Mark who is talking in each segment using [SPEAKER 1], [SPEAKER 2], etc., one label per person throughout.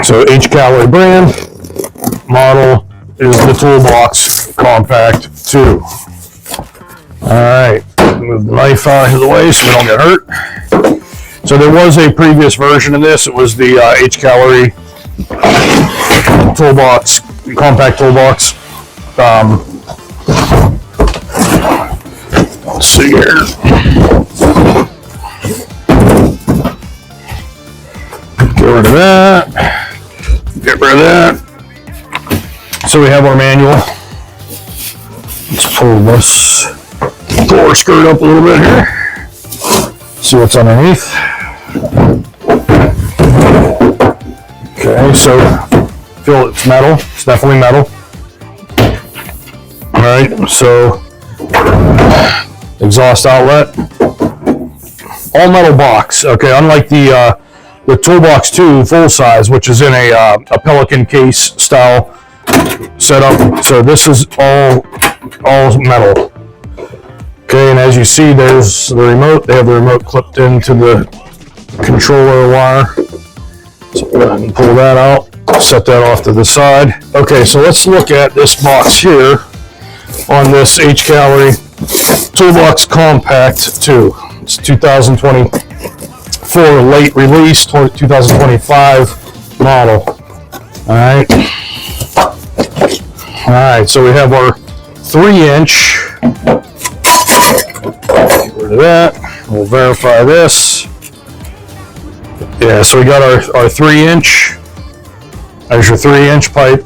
[SPEAKER 1] So Hcalory brand, model is the Toolbox Compact 2. All right, move the knife out of the way so we don't get hurt. So there was a previous version of this. It was the Hcalory Toolbox, Compact Toolbox. Let's see here. Get rid of that. Get rid of that. So we have our manual. Let's pull this door skirt up a little bit here. See what's underneath. Okay, so feel it's metal. It's definitely metal. All right, so exhaust outlet, all metal box. Okay, unlike the Toolbox 2 full size, which is in a Pelican case style setup. So this is all metal. Okay, and as you see, there's the remote. They have the remote clipped into the controller wire. So go ahead and pull that out. Set that off to the side. Okay, so let's look at this box here on this Hcalory Toolbox Compact 2. It's 2024 late release, 2025 model. All right, so we have our 3-inch. Get rid of that. We'll verify this. Yeah, so we got our 3-inch. There's your 3-inch pipe.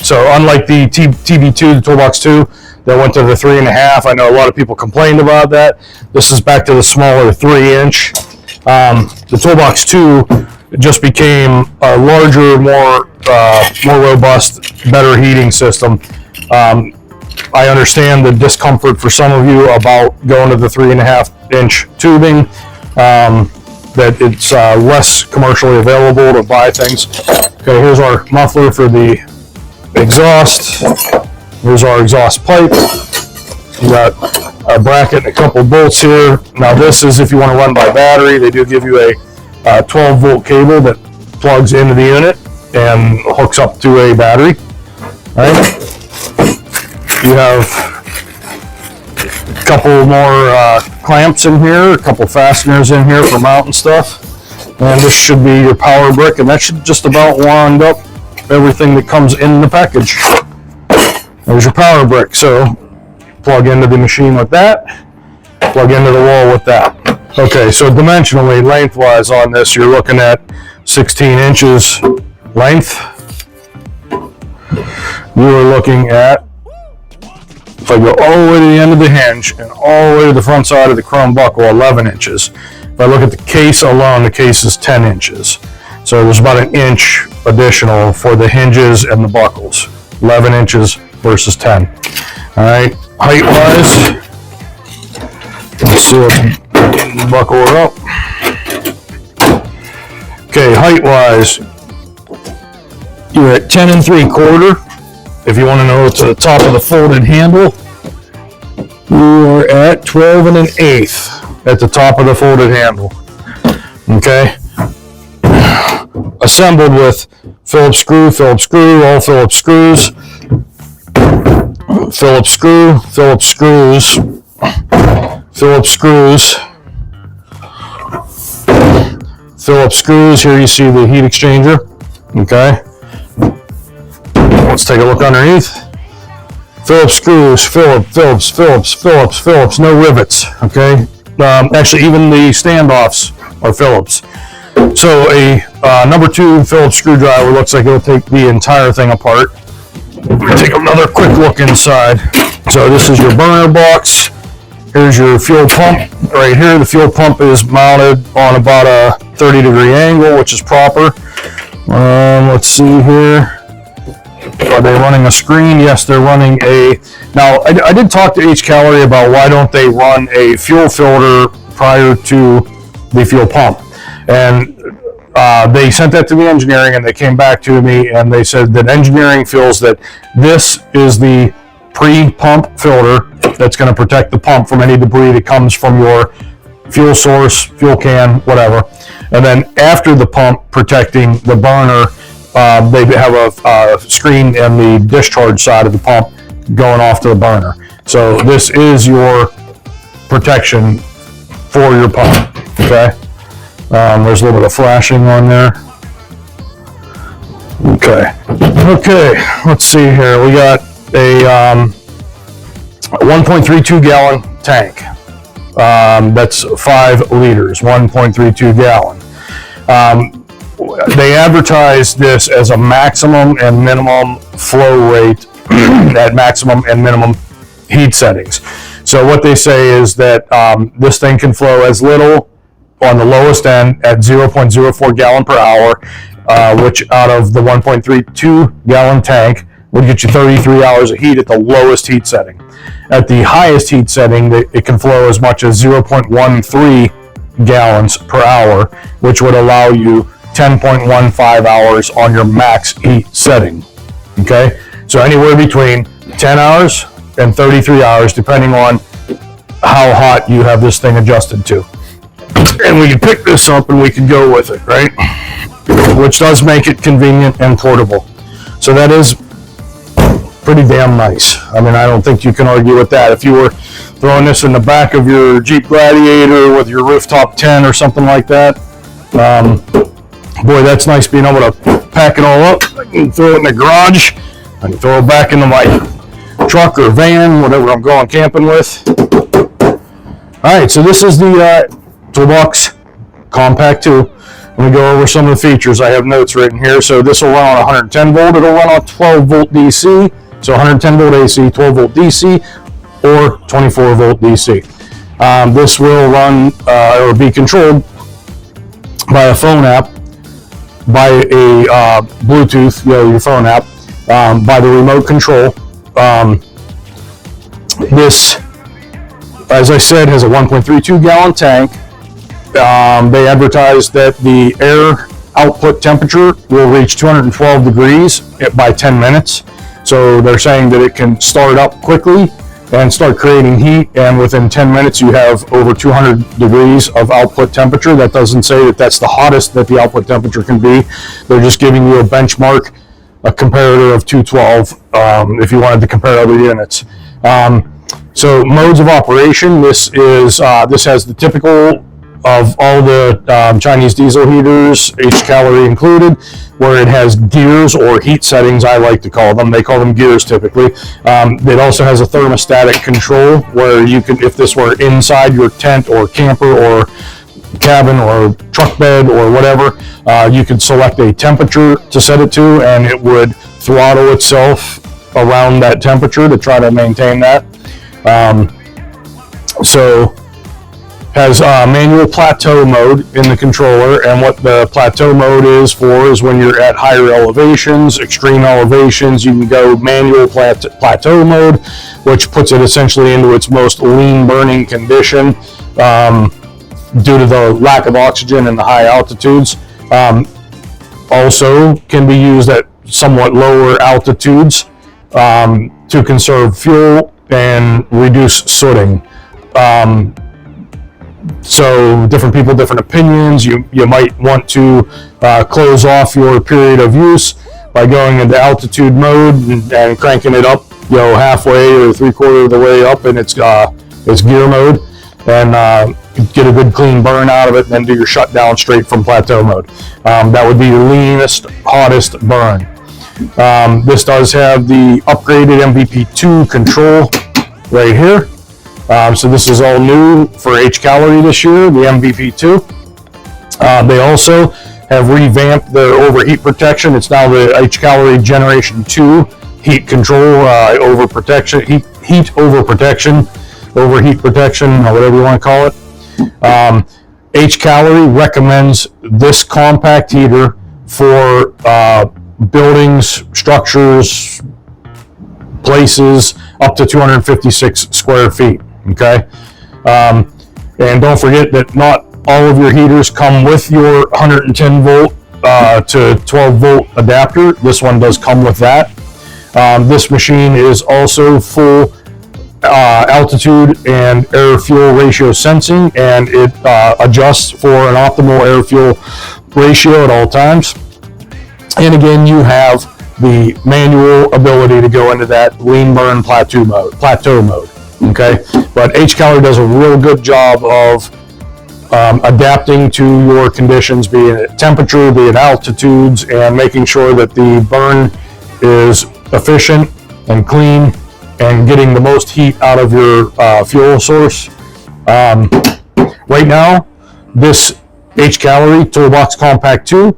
[SPEAKER 1] So unlike the TB2, the Toolbox 2, that went to the 3.5. I know a lot of people complained about that. This is back to the smaller 3-inch. The Toolbox 2 just became a larger, more robust, better heating system. I understand the discomfort for some of you about going to the 3.5-inch tubing. That it's less commercially available to buy things. Okay, here's our muffler for the exhaust. Here's our exhaust pipe. You got a bracket and a couple bolts here. Now this is if you want to run by battery. They do give you a 12-volt cable that plugs into the unit and hooks up to a battery. All right. You have a couple more clamps in here, a couple fasteners in here for mounting stuff. And this should be your power brick, and that should just about wind up everything that comes in the package. There's your power brick. So plug into the machine with that, plug into the wall with that. Okay, so dimensionally, lengthwise on this, you're looking at 16 inches length. You are looking at, if I go all the way to the end of the hinge and all the way to the front side of the chrome buckle, 11 inches. If I look at the case alone, the case is 10 inches. So there's about an inch additional for the hinges and the buckles. 11 inches versus 10. All right, height-wise, let's see what buckle it up. Okay, height-wise, you're at 10 3/4. If you want to know to the top of the folded handle, you are at 12 1/8 at the top of the folded handle. Okay. Assembled with Phillips screw, all Phillips screws, Phillips screw, Phillips screws, Phillips screws, Phillips screws. Here you see the heat exchanger. Okay. Let's take a look underneath. Phillips screws, Phillips, no rivets. Okay. Actually, even the standoffs are Phillips. So a number 2 Phillips screwdriver looks like it'll take the entire thing apart. We'll take another quick look inside. So this is your burner box. Here's your fuel pump right here. The fuel pump is mounted on about a 30-degree angle, which is proper. Let's see here. Are they running a screen? Yes, they're running a... Now, I did talk to Hcalory about why don't they run a fuel filter prior to the fuel pump. And they sent that to the engineering, and they came back to me, and they said that engineering feels that this is the pre-pump filter that's going to protect the pump from any debris that comes from your fuel source, fuel can, whatever. And then after the pump, protecting the burner they have a screen in the discharge side of the pump going off to the burner. So this is your protection for your pump, okay? There's a little bit of flashing on there. Okay, let's see here. We got a 1.32 gallon tank. That's 5 liters, 1.32 gallon. They advertise this as a maximum and minimum flow rate at maximum and minimum heat settings. So what they say is that this thing can flow as little on the lowest end at 0.04 gallon per hour, which out of the 1.32 gallon tank would get you 33 hours of heat at the lowest heat setting. At the highest heat setting, it can flow as much as 0.13 gallons per hour, which would allow you 10.15 hours on your max heat setting. Okay, so anywhere between 10 hours and 33 hours, depending on how hot you have this thing adjusted to. And we can pick this up and we can go with it, right? Which does make it convenient and portable. So that is pretty damn nice. I mean, I don't think you can argue with that. If you were throwing this in the back of your Jeep Gladiator with your rooftop tent or something like that, boy, that's nice being able to pack it all up. I can throw it in the garage. I can throw it back into my truck or van, whatever I'm going camping with. All right, so this is the Toolbox Compact 2. Let me go over some of the features. I have notes written here. So this will run on 110 volt. It'll run on 12 volt DC. So 110 volt AC, 12 volt DC, or 24 volt DC. This will run or be controlled by a phone app, by a Bluetooth, your phone app, by the remote control. This, as I said, has a 1.32 gallon tank. They advertise that the air output temperature will reach 212 degrees by 10 minutes. So they're saying that it can start up quickly and start creating heat, and within 10 minutes you have over 200 degrees of output temperature. That doesn't say that that's the hottest that the output temperature can be. They're just giving you a benchmark, a comparator of 212 if you wanted to compare other units. So modes of operation, this has the typical of all the Chinese diesel heaters, Hcalory included, where it has gears or heat settings, I like to call them. They call them gears typically. It also has a thermostatic control where you could, if this were inside your tent or camper or cabin or truck bed or whatever, you could select a temperature to set it to, and it would throttle itself around that temperature to try to maintain that. So has manual plateau mode in the controller, and what the plateau mode is for is when you're at higher elevations, extreme elevations, you can go manual plateau mode, which puts it essentially into its most lean burning condition due to the lack of oxygen in the high altitudes. Also can be used at somewhat lower altitudes to conserve fuel and reduce sooting. So different people, different opinions. You might want to close off your period of use by going into altitude mode and cranking it up, halfway or 3/4 of the way up in its gear mode, and get a good clean burn out of it, and then do your shutdown straight from plateau mode. That would be your leanest, hottest burn. This does have the upgraded MVP2 control right here. So this is all new for Hcalory this year, the MVP2. They also have revamped their overheat protection. It's now the Hcalory Generation 2 heat control, overheat protection, or whatever you want to call it. Hcalory recommends this compact heater for buildings, structures, places up to 256 square feet. Okay, and don't forget that not all of your heaters come with your 110 volt to 12 volt adapter. This one does come with that. This machine is also full altitude and air fuel ratio sensing, and it adjusts for an optimal air fuel ratio at all times. And again, you have the manual ability to go into that lean burn plateau mode. Okay, but Hcalory does a real good job of adapting to your conditions, be it temperature, be it altitudes, and making sure that the burn is efficient and clean and getting the most heat out of your fuel source. Right now, this Hcalory Toolbox Compact 2